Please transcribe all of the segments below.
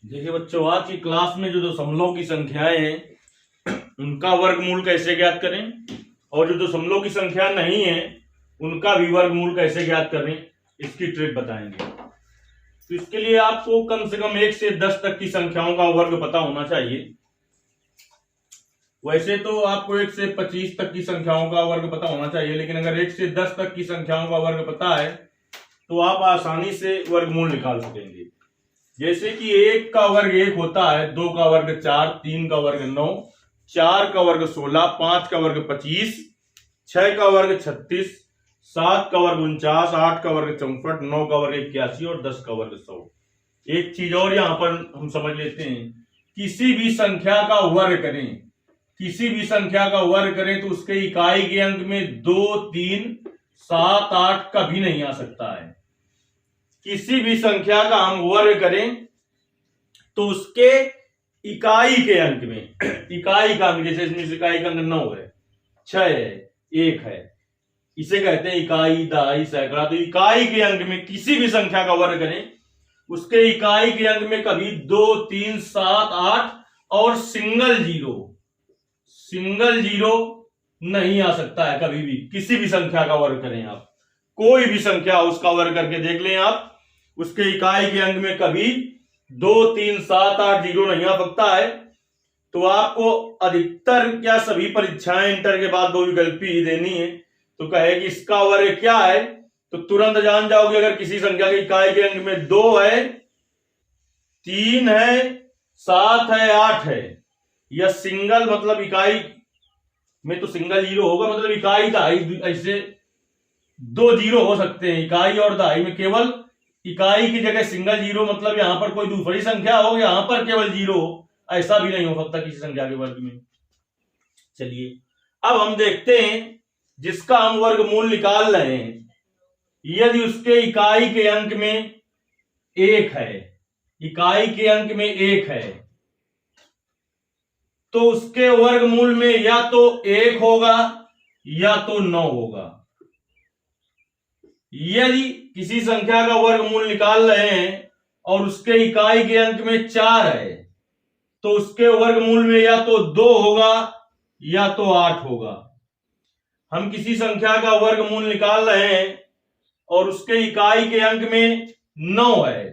देखिए बच्चों, आज की क्लास में जो दशमलव की संख्याएं हैं उनका वर्गमूल कैसे ज्ञात करें और जो दशमलव की संख्या नहीं है उनका भी वर्गमूल कैसे ज्ञात करें, इसकी ट्रिक बताएंगे। तो इसके लिए आपको कम से कम 1 से 10 तक की संख्याओं का वर्ग पता होना चाहिए। वैसे तो आपको 1 से 25 तक की संख्याओं का वर्ग पता होना चाहिए, लेकिन अगर 1 से 10 तक की संख्याओं का वर्ग पता है तो आप आसानी से वर्गमूल निकाल सकेंगे। जैसे कि 1 का वर्ग 1 होता है, 2 का वर्ग 4, 3 का वर्ग 9, 4 का वर्ग 16, 5 का वर्ग 25, 6 का वर्ग 36, 7 का वर्ग 49, 8 का वर्ग 64, 9 का वर्ग 81 और 10 का वर्ग 100। एक चीज और यहां पर हम समझ लेते हैं, किसी भी संख्या का वर्ग करें, किसी भी संख्या का वर्ग करें तो उसके इकाई के अंक में 2, 3, 7, 8 कभी नहीं आ सकता है। किसी भी संख्या का हम वर्ग करें तो उसके इकाई के अंक में इकाई का अंक, जैसे इसमें इकाई का अंक 9 है, 6 है, 1 है, इसे कहते हैं इकाई, दहाई, सैकड़ा। तो इकाई के अंक में किसी भी संख्या का वर्ग करें उसके इकाई के अंक में कभी 2, 3, 7, 8 और सिंगल जीरो नहीं आ सकता है कभी भी। किसी भी संख्या का वर्ग करें आप, कोई भी संख्या उसका वर्ग करके देख लें आप, उसके इकाई के अंक में कभी 2, 3, 7, 8 जीरो नहीं आ सकता है। तो आपको अधिकतर क्या सभी परीक्षाएं इंटर के बाद 2 विकल्पी ही देनी है। तो कहेगी इसका वर्ग क्या है, तो तुरंत जान जाओगे अगर किसी संख्या की इकाई के अंक में 2 है, 3 है, 7 है, 8 है, या सिंगल मतलब इकाई में तो सिंगल जीरो होगा, मतलब इकाई दहाई, ऐसे 2 जीरो हो सकते हैं। इकाई और दहाई में केवल इकाई की जगह सिंगल जीरो, मतलब यहां पर कोई दूसरी संख्या हो, यहां पर केवल जीरो हो, ऐसा भी नहीं हो सकता किसी संख्या के वर्ग में। चलिए अब हम देखते हैं जिसका हम वर्गमूल निकाल रहे हैं, यदि उसके इकाई के अंक में 1 है, इकाई के अंक में 1 है, तो उसके वर्गमूल में या तो 1 होगा या तो 9 होगा। यदि किसी संख्या का वर्गमूल निकाल रहे हैं और उसके इकाई के अंक में 4 है, तो उसके वर्गमूल में या तो 2 होगा या तो 8 होगा। हम किसी संख्या का वर्गमूल निकाल रहे हैं और उसके इकाई के अंक में 9 है,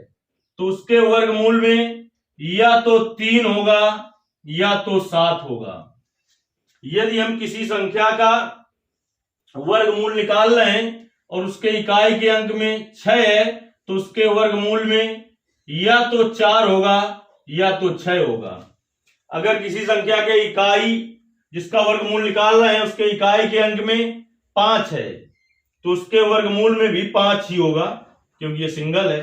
तो उसके वर्गमूल में या तो 3 होगा या तो 7 होगा। यदि हम किसी संख्या का वर्गमूल निकाल रहे हैं और उसके इकाई के अंक में 6 है, तो उसके वर्गमूल में या तो 4 होगा या तो 6 होगा। अगर किसी संख्या के इकाई जिसका वर्गमूल निकाल रहे हैं उसके इकाई के अंक में 5 है, तो उसके वर्गमूल में भी 5 ही होगा, क्योंकि ये सिंगल है।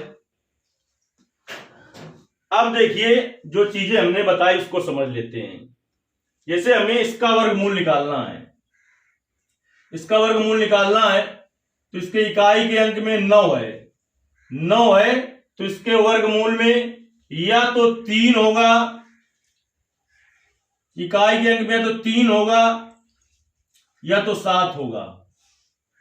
अब देखिए जो चीजें हमने बताई उसको समझ लेते हैं। जैसे हमें इसका वर्गमूल निकालना है, इसका वर्गमूल निकालना है तो इसके इकाई के अंक में 9 है, 9 है, तो इसके वर्गमूल में या तो 3 होगा, इकाई के अंक में तो 3 होगा या तो 7 होगा,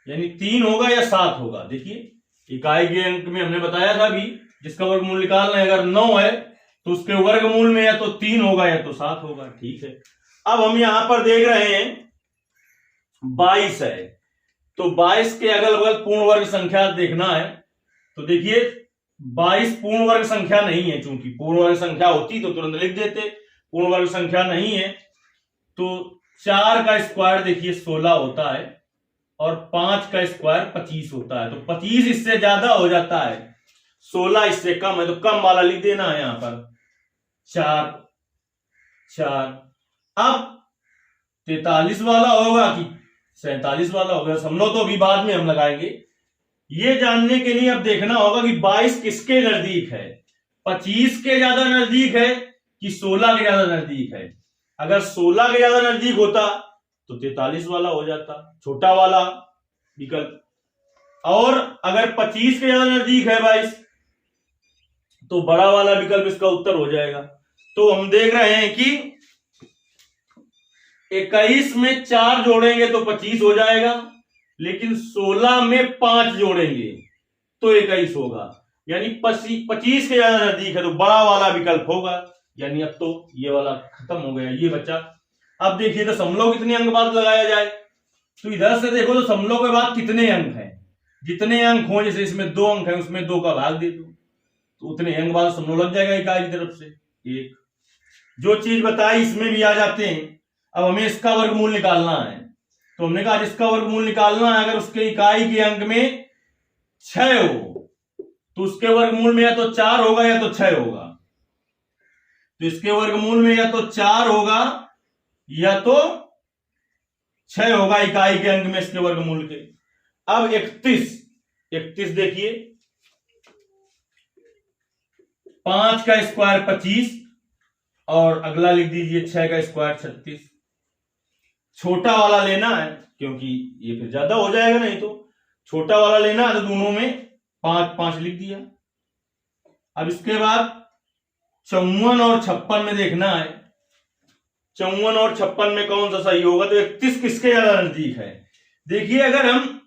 यानी 3 होगा या 7 होगा। देखिए इकाई के अंक में हमने बताया था अभी, जिसका वर्गमूल निकालना है, अगर 9 है तो उसके वर्गमूल में या तो 3 होगा या तो 7 होगा। ठीक है, अब हम यहां पर देख रहे हैं 22 है, तो 22 के अगल बगल पूर्ण वर्ग संख्या देखना है। तो देखिए 22 पूर्ण वर्ग संख्या नहीं है, चूंकि पूर्ण वर्ग संख्या होती तो तुरंत लिख देते, पूर्ण वर्ग संख्या नहीं है। तो 4 का स्क्वायर देखिए 16 होता है और 5 का स्क्वायर 25 होता है, तो 25 इससे ज्यादा हो जाता है, 16 इससे कम है, तो कम वाला लिख देना है यहां पर 4, 4। अब 43 वाला होगा कि 47 वाला होगा, दशमलव तो अभी बाद में हम लगाएंगे। ये जानने के लिए अब देखना होगा कि 22 किसके नजदीक है, 25 के ज्यादा नजदीक है कि 16 के ज्यादा नजदीक है। अगर 16 के ज्यादा नजदीक होता तो 43 वाला हो जाता, छोटा वाला विकल्प। और अगर 25 के ज्यादा नजदीक है 22, तो बड़ा वाला विकल्प इसका उत्तर हो जाएगा। तो हम देख रहे हैं कि 21 में 4 जोड़ेंगे तो 25 हो जाएगा, लेकिन 16 में 5 जोड़ेंगे तो 21 होगा। यानी 25 के ज्यादा नजदीक है तो बड़ा वाला विकल्प होगा। यानी अब तो ये वाला खत्म हो गया, ये बचा। अब देखिए दशमलव कितने अंक बाद लगाया जाए, तो इधर से देखो तो दशमलव के बाद कितने अंक हैं, जितने अंक हो, जैसे इसमें 2 अंक है उसमें 2 का भाग दे दो तो उतने अंक बाद दशमलव लग जाएगा इकाई की तरफ से। एक जो चीज बताई इसमें भी आ जाते हैं। अब हमें इसका वर्गमूल निकालना है, तो हमने कहा इसका वर्गमूल निकालना है, अगर उसके इकाई के अंक में 6 हो तो उसके वर्गमूल में या तो 4 होगा या तो 6 होगा। तो इसके वर्गमूल में या तो 4 होगा या तो 6 होगा इकाई के अंक में इसके वर्गमूल के। अब 31 देखिए, 5 का स्क्वायर 25 और अगला लिख दीजिए 6 का स्क्वायर 36। छोटा वाला लेना है क्योंकि ये फिर ज्यादा हो जाएगा, नहीं तो छोटा वाला लेना है तो दोनों में 5 लिख दिया। अब इसके बाद 54 और 56 में देखना है, 54 और 56 में कौन सा सही होगा, तो 31 किसके ज्यादा नजदीक है। देखिए अगर हम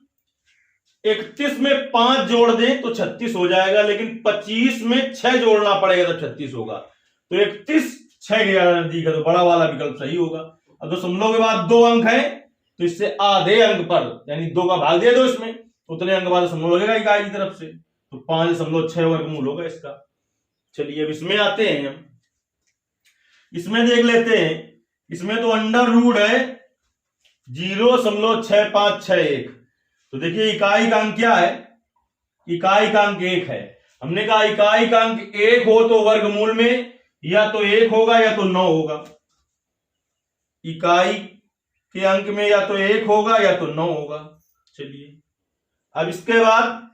31 में 5 जोड़ दें तो 36 हो जाएगा, लेकिन 25 में 6 जोड़ना पड़ेगा तो 36 होगा। तो 31 6 के ज्यादा नजदीक है तो बड़ा वाला विकल्प सही होगा। अब दशमलव के बाद 2 अंक है तो इससे आधे अंक पर यानी 2 का भाग दे दो इसमें, उतने अंक बाद दशमलव लगेगा इकाई की तरफ से, तो 5.6 वर्गमूल होगा इसका। चलिए अब इसमें आते हैं हम, इसमें देख लेते हैं। इसमें तो अंडर रूट है 0.6561। तो देखिए इकाई का अंक क्या है, इकाई का अंक 1 है। हमने कहा इकाई का अंक 1 हो तो वर्गमूल में या तो 1 होगा या तो 9 होगा। इकाई के अंक में या तो 1 होगा या तो 9 होगा। चलिए अब इसके बाद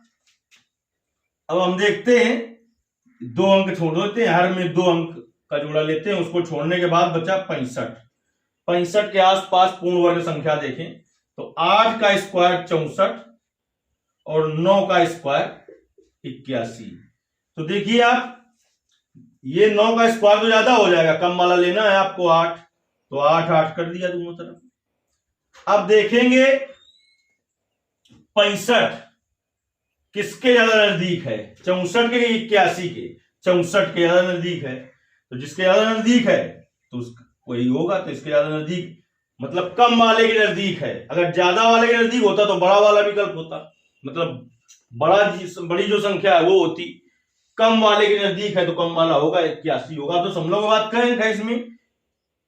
अब हम देखते हैं, 2 अंक छोड़ देते हैं, हर में 2 अंक का जोड़ा लेते हैं, उसको छोड़ने के बाद बचा 65 के आसपास पूर्ण वर्ग संख्या देखें तो 8 का स्क्वायर 64 और 9 का स्क्वायर 81। तो देखिए आप, ये 9 का स्क्वायर तो ज्यादा हो जाएगा, कम वाला लेना है आपको 8, तो 8 कर दिया दोनों तरफ। अब देखेंगे 65 किसके ज्यादा नजदीक है, 64 के 81 के, 64 के ज्यादा नजदीक है। तो जिसके ज्यादा नजदीक है तो वही होगा, तो इसके ज्यादा नजदीक मतलब कम वाले के नजदीक है। अगर ज्यादा वाले के नजदीक होता तो बड़ा वाला विकल्प होता, मतलब बड़ी जो संख्या है वो होती। कम वाले के नजदीक है तो कम वाला होगा, 81 होगा। तो समलों की बात करें इसमें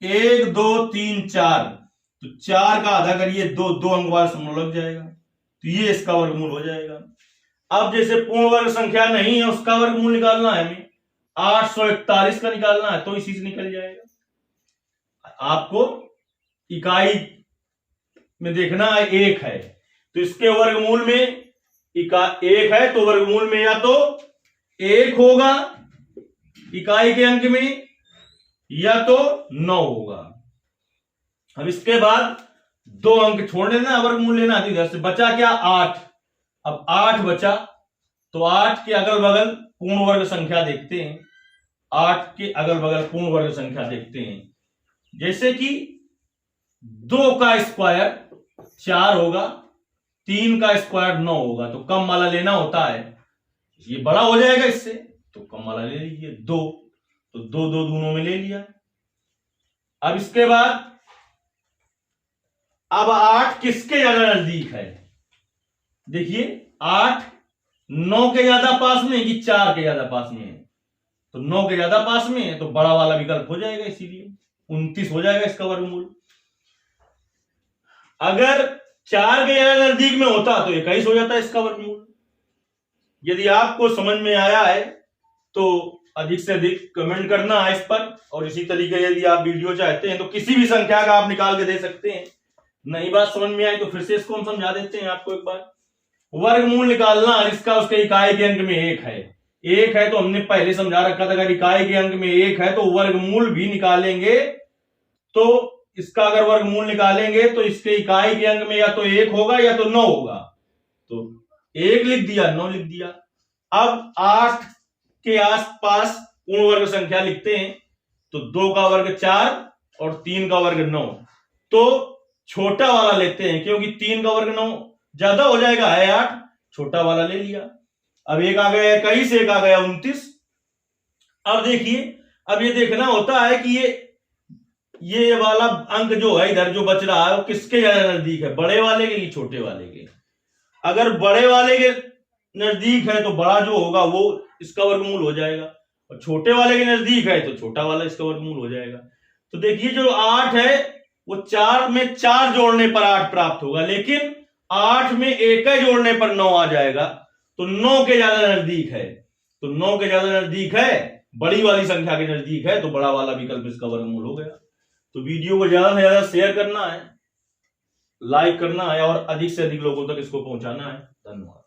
1 2 3 4, तो 4 का आधा करिए 2 अंक वाला समलों लग जाएगा, तो ये इसका वर्गमूल हो जाएगा। अब जैसे पूर्ण वर्ग संख्या नहीं है उसका वर्गमूल निकालना है हमें, 841 का निकालना है, तो इसी से निकल जाएगा। आपको इकाई में देखना है 1 है तो इसके वर्गमूल में 1 है तो वर्गमूल में या तो 1 होगा इकाई के अंक में या तो 9 होगा। अब इसके बाद 2 अंक छोड़ देना, वर्गमूल लेना है, इधर से बचा क्या 8। अब 8 बचा तो 8 के अगल बगल पूर्ण वर्ग संख्या देखते हैं, 8 के अगल बगल पूर्ण वर्ग संख्या देखते हैं। जैसे कि 2 का स्क्वायर 4 होगा, 3 का स्क्वायर 9 होगा, तो कम वाला लेना होता है, ये बड़ा हो जाएगा इससे, तो कम वाला ले लीजिए 2, तो 2 दोनों में ले लिया। अब इसके बाद अब 8 किसके ज्यादा नजदीक है, देखिए 8 9 के ज्यादा पास में कि 4 के ज्यादा पास में है, तो 9 के ज्यादा पास में है तो बड़ा वाला विकल्प हो जाएगा, इसीलिए 29 हो जाएगा इसका वर्गमूल। अगर 4 के ज्यादा नजदीक में होता तो 21 हो जाता इसका वर्गमूल। यदि आपको समझ में आया है तो अधिक से अधिक कमेंट करना है इस पर, और इसी तरीके यदि आप वीडियो चाहते हैं तो किसी भी संख्या का आप निकाल के दे सकते हैं। नई बात समझ में आई तो फिर से इसको हम समझा देते हैं आपको एक बार। वर्गमूल निकालना जिसका उसके इकाई के अंक में 1 है, 1 है तो हमने पहले समझा रखा था अगर इकाई के अंक में 1 है तो वर्गमूल भी निकालेंगे, तो इसका अगर वर्गमूल निकालेंगे तो इसके इकाई के अंक में या तो 1 होगा या तो 9 होगा, तो 1 लिख दिया 9 लिख दिया। अब 8 के आसपास पूर्ण वर्ग संख्या लिखते हैं, तो 2 का वर्ग 4 और 3 का वर्ग 9, तो छोटा वाला लेते हैं क्योंकि 3 का वर्ग 9 ज्यादा हो जाएगा है 8, छोटा वाला ले लिया। अब एक आ गया 21, एक आ गया 29। अब देखिए, अब ये देखना होता है कि ये वाला अंक जो है इधर जो बच रहा है वो किसके ज्यादा नजदीक है, बड़े वाले के कि छोटे वाले के। अगर बड़े वाले के नजदीक है तो बड़ा जो होगा वो इसका वर्गमूल हो जाएगा, और छोटे वाले के नजदीक है तो छोटा वाला इसका वर्गमूल हो जाएगा। तो देखिए जो 8 है वो 4 में 4 जोड़ने पर 8 प्राप्त होगा, लेकिन 8 में 1 जोड़ने पर 9 आ जाएगा। तो 9 के ज्यादा नजदीक है, तो 9 के ज्यादा नजदीक है, बड़ी वाली संख्या के नजदीक है, तो बड़ा वाला विकल्प इसका वर्गमूल हो गया। तो वीडियो को ज्यादा से ज्यादा शेयर करना है, लाइक करना है और अधिक से अधिक लोगों तक इसको पहुंचाना है। धन्यवाद।